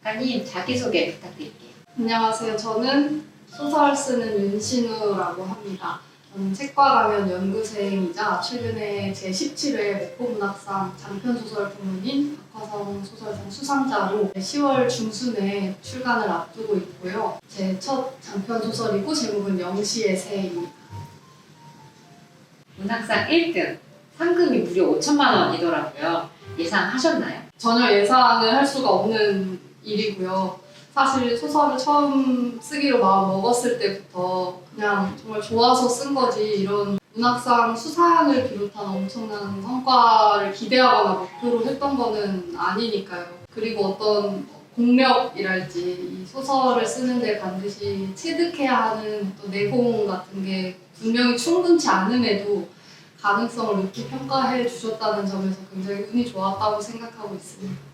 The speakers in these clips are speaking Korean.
작가님 자기소개 부탁드릴게요. 안녕하세요. 저는 소설 쓰는 윤신우라고 합니다. 저는 책과 가면 연구생이자 최근에 제17회 목포문학상 장편소설 부문인 박화성 소설상 수상자로 10월 중순에 출간을 앞두고 있고요. 제 첫 장편소설이고 제목은 영시의 새입니다. 문학상 1등, 상금이 무려 5천만 원이더라고요. 예상하셨나요? 전혀 예상을 할 수가 없는 일이고요. 사실 소설을 처음 쓰기로 마음 먹었을 때부터 그냥 정말 좋아서 쓴 거지 이런 문학상 수상을 비롯한 엄청난 성과를 기대하거나 목표로 했던 거는 아니니까요. 그리고 어떤 공력이랄지 이 소설을 쓰는데 반드시 체득해야 하는 어떤 내공 같은 게 분명히 충분치 않음에도 가능성을 높게 평가해 주셨다는 점에서 굉장히 운이 좋았다고 생각하고 있습니다.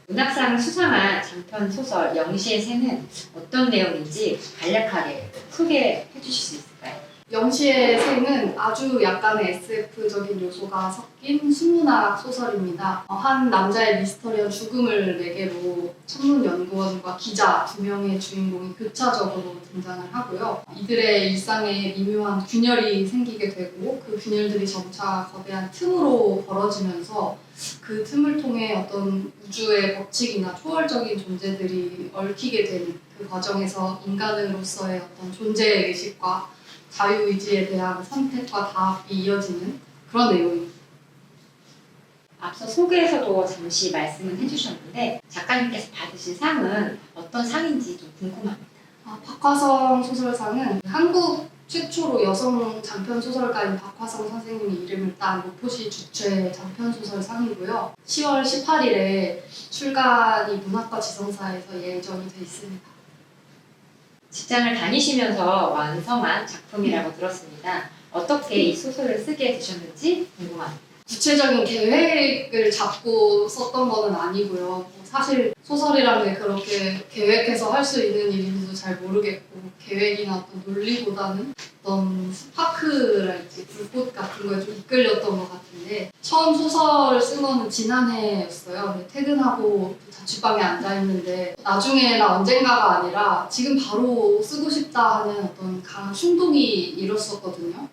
문학상 수상한 장편 소설 영시의 새는 어떤 내용인지 간략하게 소개해 주실 수 있을까요? 영시의 새는 아주 약간의 SF적인 요소가 섞인 순문학 소설입니다. 한 남자의 미스터리한 죽음을 매개로 천문연구원과 기자 두 명의 주인공이 교차적으로 등장을 하고요. 이들의 일상에 미묘한 균열이 생기게 되고 그 균열들이 점차 거대한 틈으로 벌어지면서 그 틈을 통해 어떤 우주의 법칙이나 초월적인 존재들이 얽히게 되는 그 과정에서 인간으로서의 어떤 존재의식과 자유의지에 대한 선택과 다합이 이어지는 그런 내용입니다. 앞서 소개에서도 잠시 말씀을 해주셨는데 작가님께서 받으신 상은 어떤 상인지 좀 궁금합니다. 박화성 소설상은 한국 최초로 여성 장편소설가인 박화성 선생님이 이름을 딴 목포시 주최 장편소설상이고요. 10월 18일에 출간이 문학과 지성사에서 예정이 돼 있습니다. 직장을 다니시면서 완성한 작품이라고 들었습니다. 어떻게 이 소설을 쓰게 되셨는지 궁금합니다. 구체적인 계획을 잡고 썼던 거는 아니고요. 사실 소설이라는 게 그렇게 계획해서 할 수 있는 일인지도 잘 모르겠고 계획이나 어떤 논리보다는 어떤 스파크랄지 불꽃 같은 거에 좀 이끌렸던 것 같은데 처음 소설을 쓴 거는 지난해였어요. 퇴근하고 자취방에 앉아있는데 나중에나 언젠가가 아니라 지금 바로 쓰고 싶다 하는 어떤 강한 충동이 일었었거든요.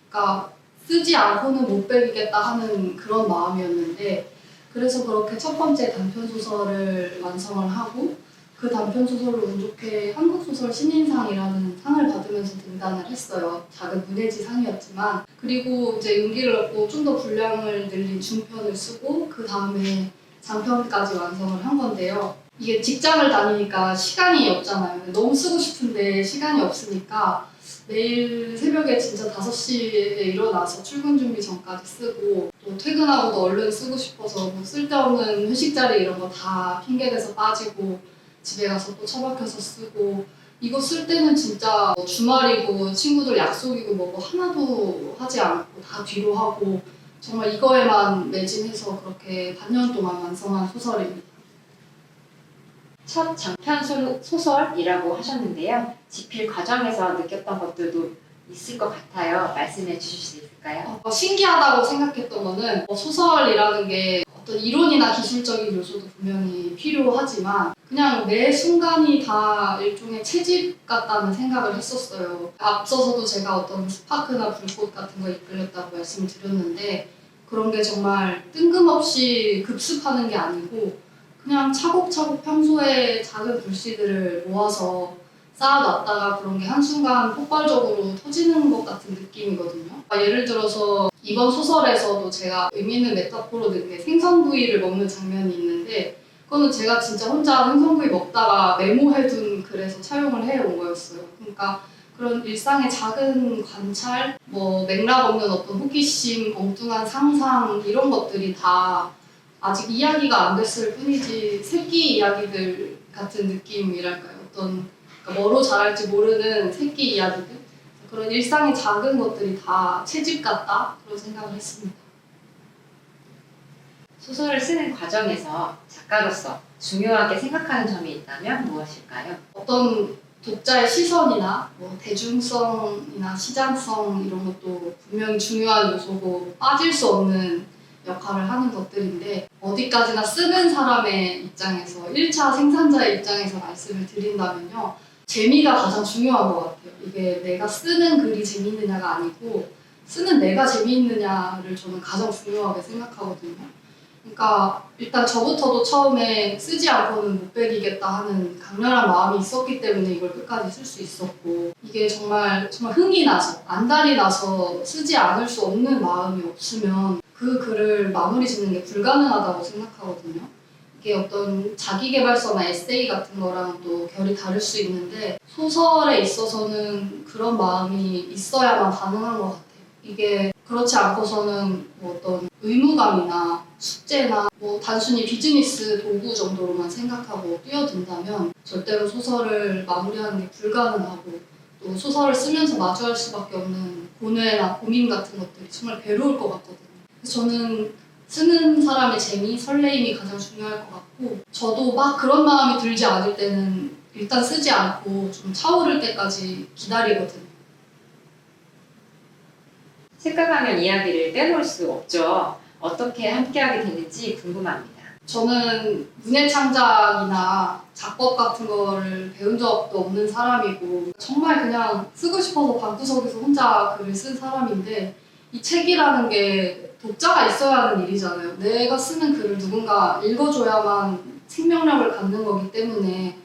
그러니까 쓰지 않고는 못 배우겠다 하는 그런 마음이었는데 그래서 그렇게 첫 번째 단편소설을 완성을 하고 그 단편소설을 운 좋게 한국소설 신인상이라는 상을 받으면서 등단을 했어요. 작은 문예지 상이었지만 그리고 이제 용기를 얻고 좀 더 분량을 늘린 중편을 쓰고 그 다음에 장편까지 완성을 한 건데요. 이게 직장을 다니니까 시간이 없잖아요. 너무 쓰고 싶은데 시간이 없으니까 매일 새벽에 진짜 5시에 일어나서 출근 준비 전까지 쓰고 또 퇴근하고도 얼른 쓰고 싶어서 뭐 쓸데없는 회식 자리 이런 거 다 핑계대서 빠지고 집에 가서 또 처박혀서 쓰고 이거 쓸 때는 진짜 뭐 주말이고 친구들 약속이고 뭐고 하나도 하지 않고 다 뒤로 하고 정말 이거에만 매진해서 그렇게 반년 동안 완성한 소설입니다. 첫 장편 소설이라고 하셨는데요. 집필 과정에서 느꼈던 것들도 있을 것 같아요. 말씀해 주실 수 있을까요? 신기하다고 생각했던 거는 소설이라는 게 어떤 이론이나 기술적인 요소도 분명히 필요하지만 그냥 매 순간이 다 일종의 채집 같다는 생각을 했었어요. 앞서서도 제가 어떤 스파크나 불꽃 같은 거 이끌렸다고 말씀드렸는데 그런 게 정말 뜬금없이 급습하는 게 아니고 그냥 차곡차곡 평소에 작은 불씨들을 모아서 쌓아놨다가 그런 게 한순간 폭발적으로 터지는 것 같은 느낌이거든요. 예를 들어서 이번 소설에서도 제가 의미 있는 메타포로 든 게 생선구이를 먹는 장면이 있는데 그거는 제가 진짜 혼자 생선구이 먹다가 메모해둔 글에서 차용을 해온 거였어요. 그러니까 그런 일상의 작은 관찰, 뭐 맥락 없는 어떤 호기심, 엉뚱한 상상 이런 것들이 다 아직 이야기가 안 됐을 뿐이지 새끼 이야기들 같은 느낌이랄까요. 어떤 그러니까 뭐로 자랄지 모르는 새끼 이야기들 그런 일상의 작은 것들이 다 채집 같다 그런 생각을 했습니다. 소설을 쓰는 과정에서 작가로서 중요하게 생각하는 점이 있다면 무엇일까요? 어떤 독자의 시선이나 뭐 대중성이나 시장성 이런 것도 분명히 중요한 요소고 빠질 수 없는 역할을 하는 것들인데 어디까지나 쓰는 사람의 입장에서 1차 생산자의 입장에서 말씀을 드린다면요. 재미가 가장 중요한 것 같아요. 이게 내가 쓰는 글이 재미있느냐가 아니고 쓰는 내가 재미있느냐를 저는 가장 중요하게 생각하거든요. 그러니까 일단 저부터도 처음에 쓰지 않고는 못 배기겠다 하는 강렬한 마음이 있었기 때문에 이걸 끝까지 쓸 수 있었고 이게 정말 흥이 나서 안달이 나서 쓰지 않을 수 없는 마음이 없으면 그 글을 마무리 짓는 게 불가능하다고 생각하거든요. 이게 어떤 자기계발서나 에세이 같은 거랑 또 결이 다를 수 있는데 소설에 있어서는 그런 마음이 있어야만 가능한 것 같아요. 이게 그렇지 않고서는 뭐 어떤 의무감이나 숙제나 뭐 단순히 비즈니스 도구 정도로만 생각하고 뛰어든다면 절대로 소설을 마무리하는 게 불가능하고 또 소설을 쓰면서 마주할 수밖에 없는 고뇌나 고민 같은 것들이 정말 괴로울 것 같거든요. 그래서 저는 쓰는 사람의 재미, 설레임이 가장 중요할 것 같고 저도 막 그런 마음이 들지 않을 때는 일단 쓰지 않고 좀 차오를 때까지 기다리거든요. 책가강연 이야기를 빼놓을 수 없죠. 어떻게 함께하게 됐는지 궁금합니다. 저는 문예창작이나 작법 같은 거를 배운 적도 없는 사람이고 정말 그냥 쓰고 싶어서 방구석에서 혼자 글을 쓴 사람인데 이 책이라는 게 독자가 있어야 하는 일이잖아요. 내가 쓰는 글을 누군가 읽어줘야만 생명력을 갖는 거기 때문에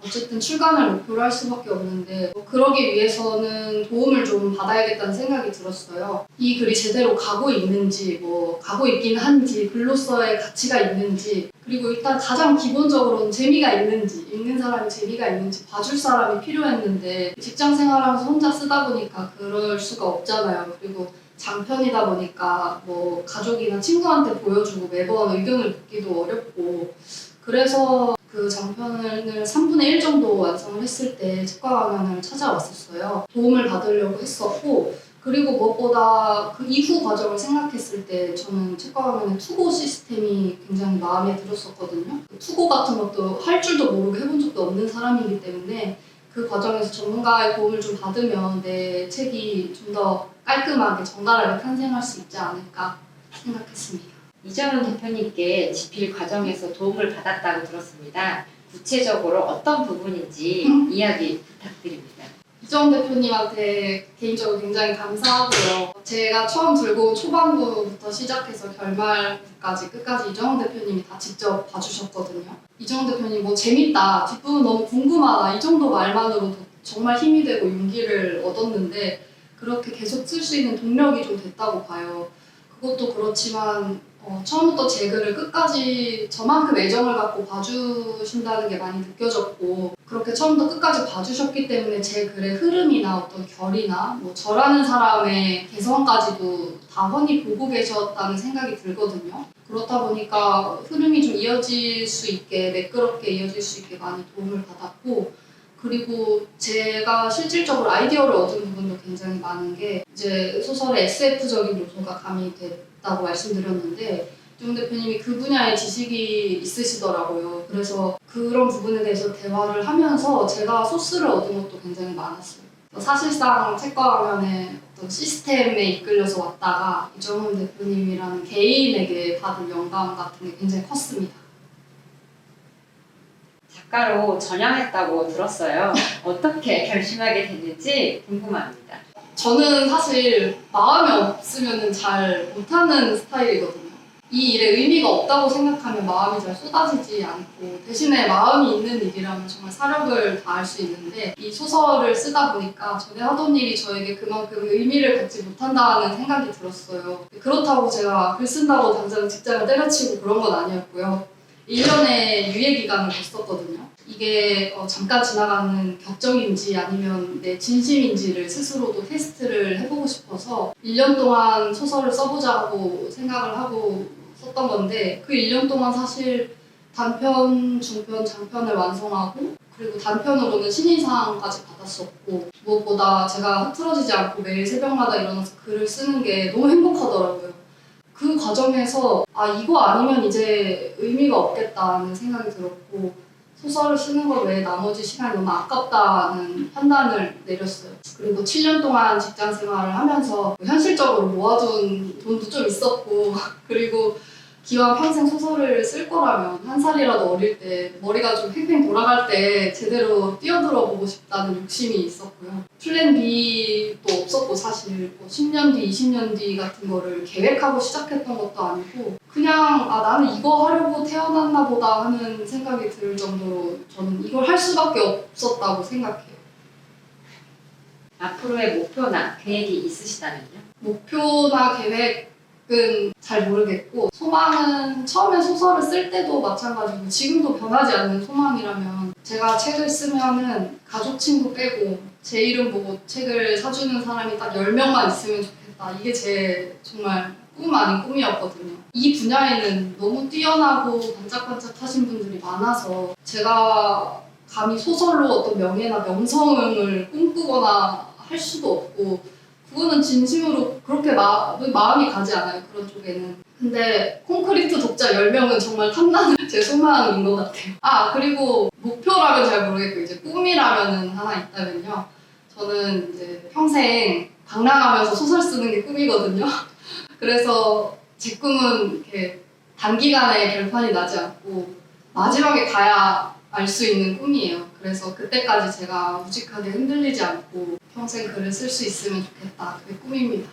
어쨌든 출간을 목표로 할 수밖에 없는데 그러기 위해서는 도움을 좀 받아야겠다는 생각이 들었어요. 이 글이 제대로 가고 있는지 가고 있긴 한지 글로서의 가치가 있는지 그리고 일단 가장 기본적으로는 재미가 있는지 읽는 사람이 재미가 있는지 봐줄 사람이 필요했는데 직장 생활하면서 혼자 쓰다 보니까 그럴 수가 없잖아요. 그리고 장편이다 보니까 가족이나 친구한테 보여주고 매번 의견을 묻기도 어렵고 그래서 그 장편을 3분의 1 정도 완성을 했을 때 책가강연을 찾아왔었어요. 도움을 받으려고 했었고 그리고 무엇보다 그 이후 과정을 생각했을 때 저는 책가강연의 투고 시스템이 굉장히 마음에 들었었거든요. 투고 같은 것도 할 줄도 모르고 해본 적도 없는 사람이기 때문에 그 과정에서 전문가의 도움을 좀 받으면 내 책이 좀 더 깔끔하게 정갈하게 탄생할 수 있지 않을까 생각했습니다. 이정은 대표님께 집필 과정에서 도움을 받았다고 들었습니다. 구체적으로 어떤 부분인지 이야기 부탁드립니다. 이정은 대표님한테 개인적으로 굉장히 감사하고요. 제가 처음 들고 초반부부터 시작해서 결말까지 끝까지 이정은 대표님이 다 직접 봐주셨거든요. 이정은 대표님 재밌다, 뒷부분 너무 궁금하다 이 정도 말만으로도 정말 힘이 되고 용기를 얻었는데 그렇게 계속 쓸 수 있는 동력이 좀 됐다고 봐요. 그것도 그렇지만 처음부터 제 글을 끝까지 저만큼 애정을 갖고 봐주신다는 게 많이 느껴졌고 그렇게 처음부터 끝까지 봐주셨기 때문에 제 글의 흐름이나 어떤 결이나 저라는 사람의 개성까지도 다 훤히 보고 계셨다는 생각이 들거든요. 그렇다 보니까 흐름이 좀 이어질 수 있게 매끄럽게 이어질 수 있게 많이 도움을 받았고 그리고 제가 실질적으로 아이디어를 얻은 부분도 굉장히 많은 게 이제 소설의 SF적인 요소가 가미됐다고 말씀드렸는데 이정 대표님이 그 분야의 지식이 있으시더라고요. 그래서 그런 부분에 대해서 대화를 하면서 제가 소스를 얻은 것도 굉장히 많았어요. 사실상 책가강연의 어떤 시스템에 이끌려서 왔다가 이정은 대표님이라는 개인에게 받은 영감 같은 게 굉장히 컸습니다. 작가로 전향했다고 들었어요. 어떻게 결심하게 됐는지 궁금합니다. 저는 사실 마음이 없으면 잘 못하는 스타일이거든요. 이 일에 의미가 없다고 생각하면 마음이 잘 쏟아지지 않고 대신에 마음이 있는 일이라면 정말 사력을 다할 수 있는데 이 소설을 쓰다 보니까 전에 하던 일이 저에게 그만큼 의미를 갖지 못한다는 생각이 들었어요. 그렇다고 제가 글 쓴다고 당장 직장을 때려치고 그런 건 아니었고요. 1년의 유예기간을 뒀었거든요. 이게 잠깐 지나가는 격정인지 아니면 내 진심인지를 스스로도 테스트를 해보고 싶어서 1년 동안 소설을 써보자고 생각을 하고 썼던 건데 그 1년 동안 사실 단편, 중편, 장편을 완성하고 그리고 단편으로는 신인상까지 받았었고 무엇보다 제가 흐트러지지 않고 매일 새벽마다 일어나서 글을 쓰는 게 너무 행복하더라고요. 그 과정에서 이거 아니면 이제 의미가 없겠다는 생각이 들었고 소설을 쓰는 것 외에 나머지 시간이 너무 아깝다는 판단을 내렸어요. 그리고 7년 동안 직장 생활을 하면서 현실적으로 모아둔 돈도 좀 있었고 그리고 기왕 평생 소설을 쓸 거라면 한 살이라도 어릴 때 머리가 좀 팽팽 돌아갈 때 제대로 뛰어들어 보고 싶다는 욕심이 있었고요. 플랜 B도 없었고 사실 뭐 10년 뒤, 20년 뒤 같은 거를 계획하고 시작했던 것도 아니고 그냥 나는 이거 하려고 태어났나 보다 하는 생각이 들 정도로 저는 이걸 할 수밖에 없었다고 생각해요. 앞으로의 목표나 계획이 있으시다면요? 목표나 계획은 잘 모르겠고 소망은 처음에 소설을 쓸 때도 마찬가지고 지금도 변하지 않는 소망이라면 제가 책을 쓰면은 가족 친구 빼고 제 이름 보고 책을 사주는 사람이 딱 10명만 있으면 좋겠다. 이게 제 정말 꿈 아닌 꿈이었거든요. 이 분야에는 너무 뛰어나고 반짝반짝하신 분들이 많아서 제가 감히 소설로 어떤 명예나 명성을 꿈꾸거나 할 수도 없고 그거는 진심으로 그렇게 마음이 가지 않아요. 그런 쪽에는. 근데 콘크리트 독자 10명은 정말 탐나는 제 소망인 것 같아요. 그리고 목표라면 잘 모르겠고 이제 꿈이라면 하나 있다면요. 저는 이제 평생 방랑하면서 소설 쓰는 게 꿈이거든요. 그래서 제 꿈은 이렇게 단기간에 결판이 나지 않고 마지막에 가야 알 수 있는 꿈이에요. 그래서 그때까지 제가 우직하게 흔들리지 않고 평생 글을 쓸 수 있으면 좋겠다. 그게 꿈입니다.